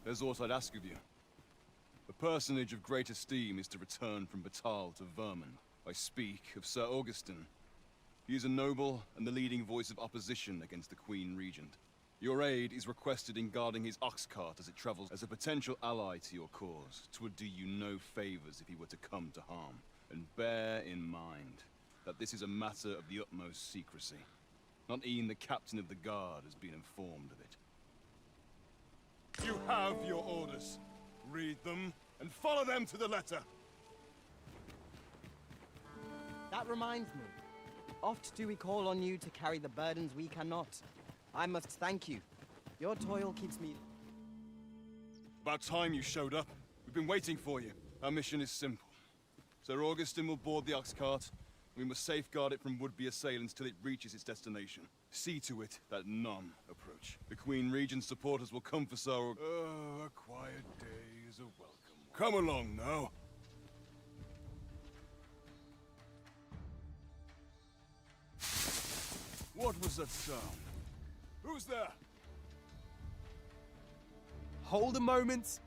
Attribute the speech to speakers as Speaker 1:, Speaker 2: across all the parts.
Speaker 1: There's aught I'd ask of you. A personage of great esteem is to return from Batal to Vermund. I speak of Sir Augustin. He is a noble and the leading voice of opposition against the Queen Regent. Your aid is requested in guarding his ox cart as it travels. As a potential ally to your cause, 'twould do you no favors if he were to come to harm. And bear in mind that this is a matter of the utmost secrecy. Not even the captain of the guard has been informed of it. You have your orders. Read them and follow them to the letter.
Speaker 2: That reminds me. Oft do we call on you to carry the burdens we cannot. I must thank you. Your toil keeps me...
Speaker 1: About time you showed up. We've been waiting for you. Our mission is simple. Sir Augustin will board the ox cart. We must safeguard it from would-be assailants till it reaches its destination. See to it that none approach. The Queen Regent's supporters will come for Sir Augustin. Oh, a quiet day is a welcome one. Come along now. What was that sound? Who's there?
Speaker 3: Hold a moment.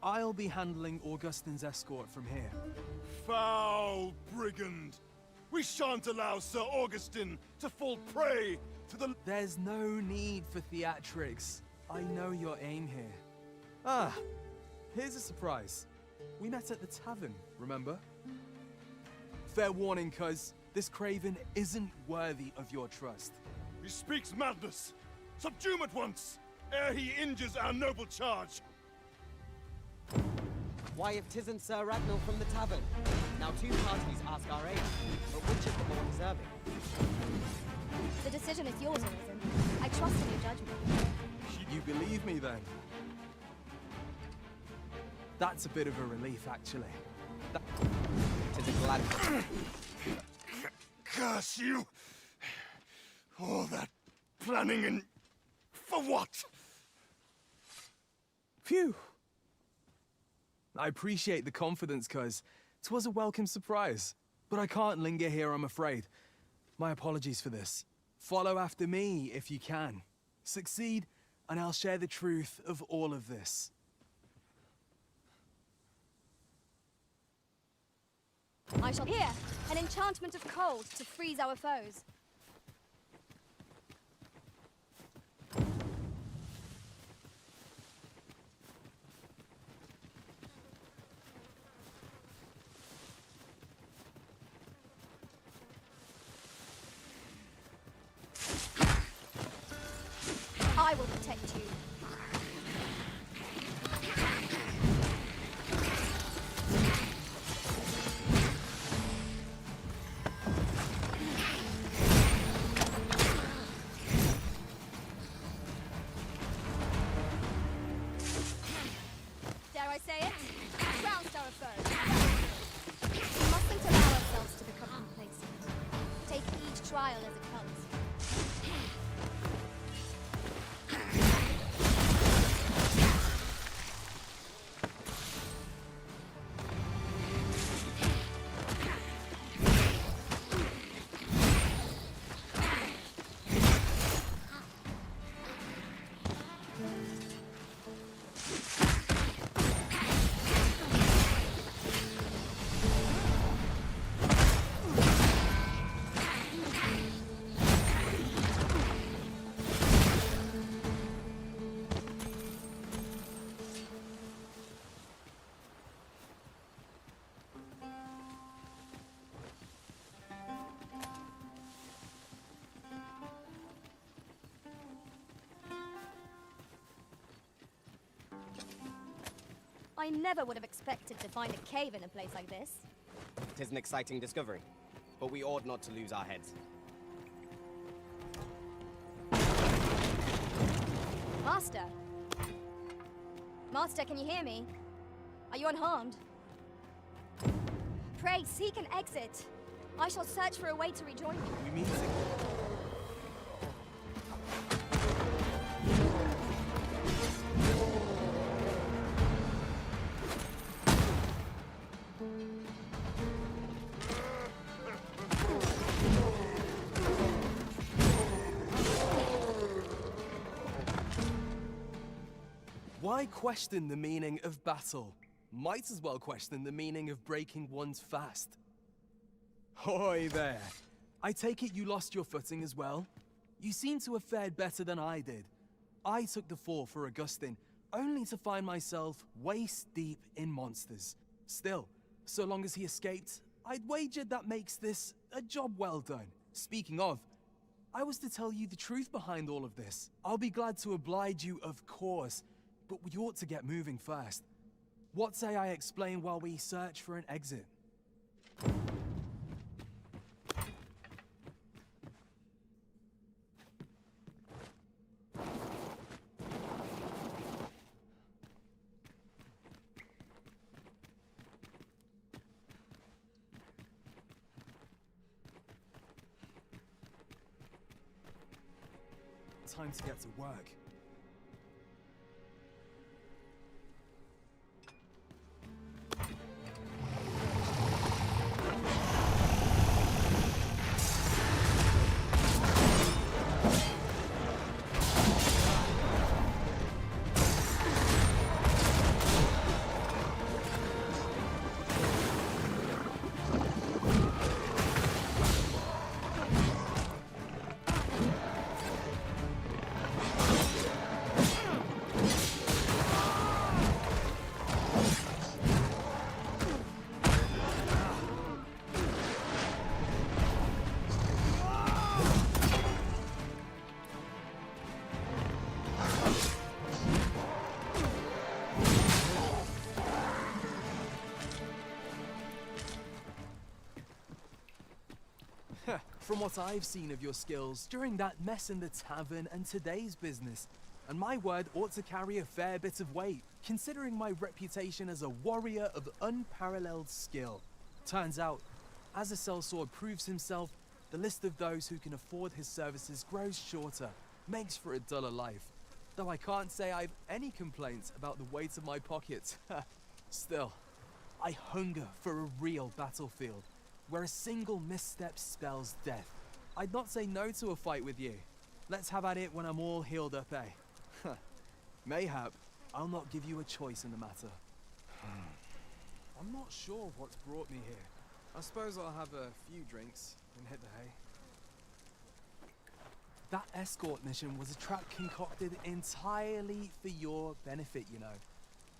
Speaker 3: I'll be handling Augustin's escort from here.
Speaker 1: Foul brigand! We shan't allow Sir Augustin to fall prey to the...
Speaker 3: There's no need for theatrics. I know your aim here. Ah, here's a surprise. We met at the tavern, remember? Fair warning, cuz this craven isn't worthy of your trust.
Speaker 1: He speaks madness! Subdue him at once, ere he injures our noble charge!
Speaker 2: Why, if 'tisn't Sir Ragnall from the tavern? Now two parties ask our aid, but which is the more deserving?
Speaker 4: The decision is yours, Arisen. I trust in your judgment.
Speaker 3: You believe me, then? That's a bit of a relief, actually.
Speaker 2: Tis a glad...
Speaker 1: Curse you! All that planning and... for what?
Speaker 3: Phew! I appreciate the confidence, cuz 'twas a welcome surprise. But I can't linger here, I'm afraid. My apologies for this. Follow after me, if you can. Succeed, and I'll share the truth of all of this.
Speaker 4: I shall hear an enchantment of cold to freeze our foes. I will protect you. Dare I say it? Round our foes. We mustn't allow ourselves to become complacent. Take each trial as it comes. I never would have expected to find a cave in a place like this.
Speaker 2: 'Tis an exciting discovery, but we ought not to lose our heads.
Speaker 4: Master? Master, can you hear me? Are you unharmed? Pray, seek an exit. I shall search for a way to rejoin you.
Speaker 3: We meet again. Why question the meaning of battle? Might as well question the meaning of breaking one's fast. Hoy there. I take it you lost your footing as well? You seem to have fared better than I did. I took the fall for Augustin, only to find myself waist deep in monsters. Still, so long as he escaped, I'd wagered that makes this a job well done. Speaking of, I was to tell you the truth behind all of this. I'll be glad to oblige you, of course, but we ought to get moving first. What say I explain while we search for an exit? Time to get to work. From what I've seen of your skills during that mess in the tavern and today's business, and my word ought to carry a fair bit of weight, considering my reputation as a warrior of unparalleled skill. Turns out, as a sellsword proves himself, the list of those who can afford his services grows shorter, makes for a duller life. Though I can't say I've any complaints about the weight of my pockets. Still, I hunger for a real battlefield, where a single misstep spells death. I'd not say no to a fight with you. Let's have at it when I'm all healed up, eh? Mayhap, I'll not give you a choice in the matter. I'm not sure what's brought me here. I suppose I'll have a few drinks and hit the hay. That escort mission was a trap concocted entirely for your benefit, you know.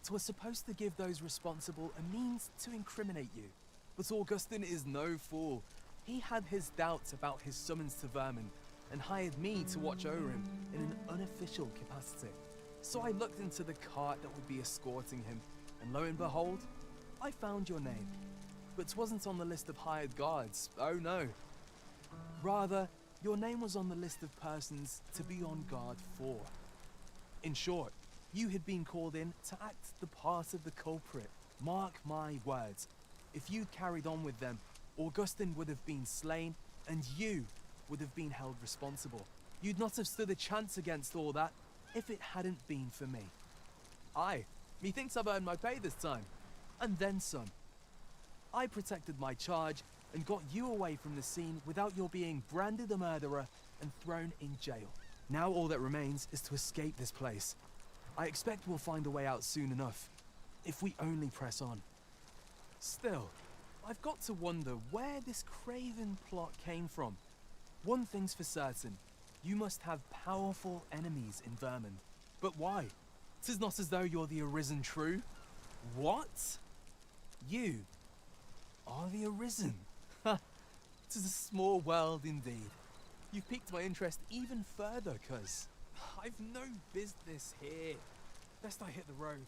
Speaker 3: It was supposed to give those responsible a means to incriminate you. But Augustin is no fool. He had his doubts about his summons to Vermin and hired me to watch over him in an unofficial capacity. So I looked into the cart that would be escorting him, and lo and behold, I found your name. But 'twasn't on the list of hired guards, oh no. Rather, your name was on the list of persons to be on guard for. In short, you had been called in to act the part of the culprit. Mark my words. If you carried on with them, Augustin would have been slain, and you would have been held responsible. You'd not have stood a chance against all that if it hadn't been for me. Aye, methinks I've earned my pay this time, and then some. I protected my charge and got you away from the scene without your being branded a murderer and thrown in jail. Now all that remains is to escape this place. I expect we'll find a way out soon enough, if we only press on. Still, I've got to wonder where this craven plot came from. One thing's for certain, you must have powerful enemies in Vermin. But why? 'Tis not as though you're the Arisen True. What? You are the Arisen. Ha! 'Tis a small world indeed. You've piqued my interest even further, cuz I've no business here. Best I hit the road.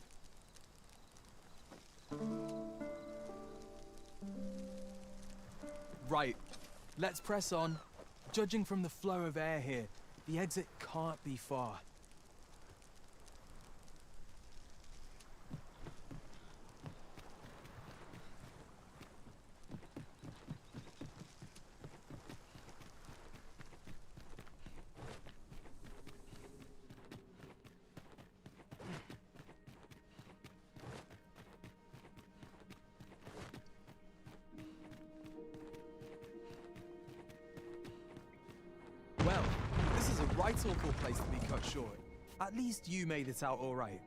Speaker 3: Right, let's press on. Judging from the flow of air here, the exit can't be far. Well, this is a right awful place to be cut short. At least you made it out all right.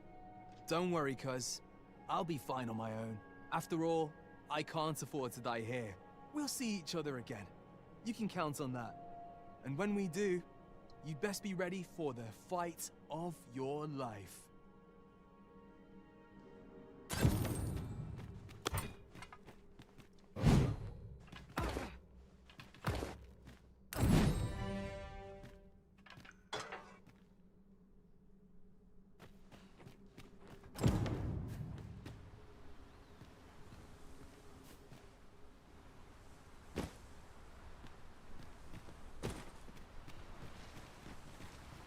Speaker 3: Don't worry, cuz. I'll be fine on my own. After all, I can't afford to die here. We'll see each other again. You can count on that. And when we do, you'd best be ready for the fight of your life.